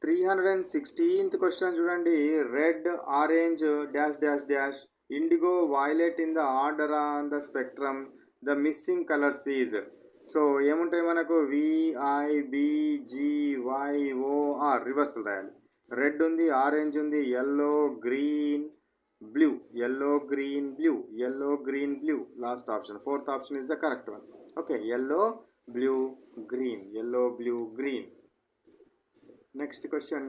316th question చూడండి. Red, orange, dash dash dash, IndiGo, violet in the order on the spectrum, the missing colours is. So ఏముంటాయి మనకు VIBGYOR reversal రాయాలి. Red ఉంది, orange ఉంది, yellow, green, blue, yellow, green, blue, yellow, green, blue. Last option, fourth option is the correct one. Okay, yellow, blue, green, yellow, blue, green. Next question.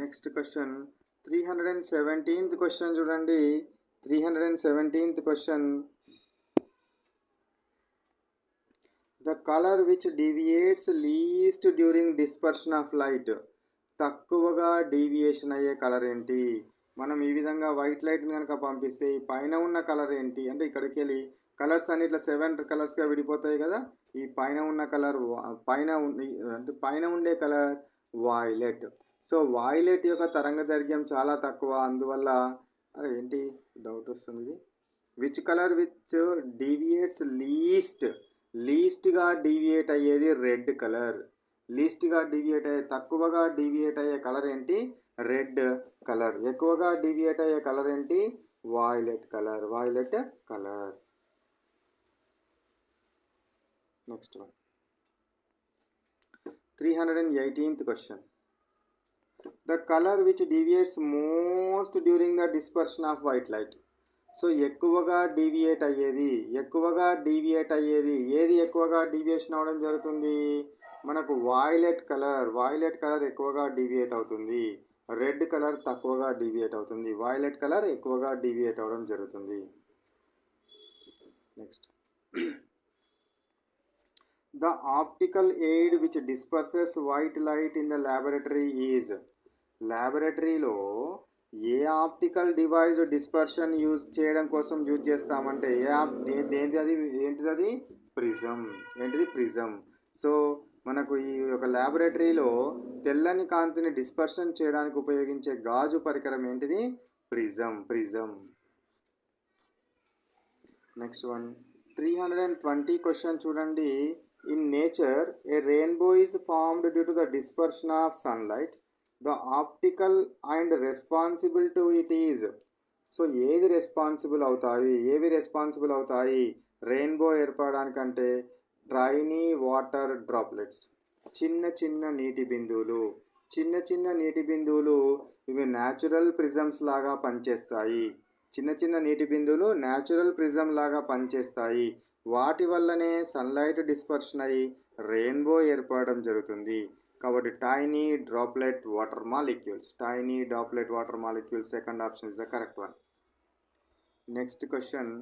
Next question 317th question చూడండి. 317th question. The colour which deviates least during dispersion of light. తక్కువగా deviation అయ్యే colour ఏంటి? మనం ఈ విధంగా white లైట్ని కనుక పంపిస్తే ఈ పైన ఉన్న కలర్ ఏంటి అంటే ఇక్కడికి వెళ్ళి కలర్స్ అన్ని ఇట్లా 7 కలర్స్గా విడిపోతాయి కదా. ఈ పైన ఉన్న కలర్ అంటే పైన ఉండే కలర్ వాయిలెట్. సో వాయిలెట్ యొక్క తరంగదైర్ఘ్యం చాలా తక్కువ, అందువల్ల అరే ఏంటి డౌట్ వస్తుంది. విచ్ కలర్ విచ్ డీవియేట్స్ లీస్ట్గా డీవియేట్ అయ్యేది రెడ్ కలర్. లీస్ట్గా డీవియేట్ అయ్యే తక్కువగా డీవియేట్ అయ్యే కలర్ ఏంటి? Red colour. ఎక్కువగా డీవియేట్ అయ్యే కలర్ ఏంటి? Violet colour. Violet colour. Next one 318th question. The colour which deviates most during the dispersion of white light. So ఎక్కువగా డీవియేట్ అయ్యేది ఏది ఎక్కువగా డీవియేషన్ అవ్వడం జరుగుతుంది? మనకు వాయిలెట్ కలర్. వాయిలెట్ కలర్ ఎక్కువగా డీవియేట్ అవుతుంది. రెడ్ కలర్ తక్కువగా డీవియేట్ అవుతుంది. వాయిలెట్ కలర్ ఎక్కువగా డీవియేట్ అవ్వడం జరుగుతుంది. Next. The optical aid which disperses white light in the laboratory is. ల్యాబొరేటరీలో ఏ ఆప్టికల్ డివైస్ డిస్పర్షన్ యూజ్ చేయడం కోసం యూజ్ చేస్తామంటే ఏంటిది? ప్రిజం. ఏంటిది? ప్రిజం. సో మనకు ఈ యొక్క ల్యాబొరేటరీలో తెల్లని కాంతిని డిస్పర్షన్ చేయడానికి ఉపయోగించే గాజు పరికరం ఏంటిది? ప్రిజం. నెక్స్ట్ వన్ 320 క్వశ్చన్ చూడండి. In nature A rainbow is formed due to the dispersion of sunlight. The optical and responsible to it is. So ఏవి రెస్పాన్సిబుల్ అవుతాయి రెయిన్బో ఏర్పడడానికంటే? ట్రైనీ వాటర్ డ్రాప్లెట్స్, చిన్న చిన్న నీటి బిందువులు. ఇవి న్యాచురల్ ప్రిజమ్స్ లాగా పనిచేస్తాయి. చిన్న నీటి బిందువులు న్యాచురల్ ప్రిజం లాగా పనిచేస్తాయి. వాటి వల్లనే సన్లైట్ డిస్పర్షన్ అయ్యి రెయిన్బో ఏర్పడడం జరుగుతుంది. కాబట్టి tiny droplet water molecules. Second option is the correct one. Next question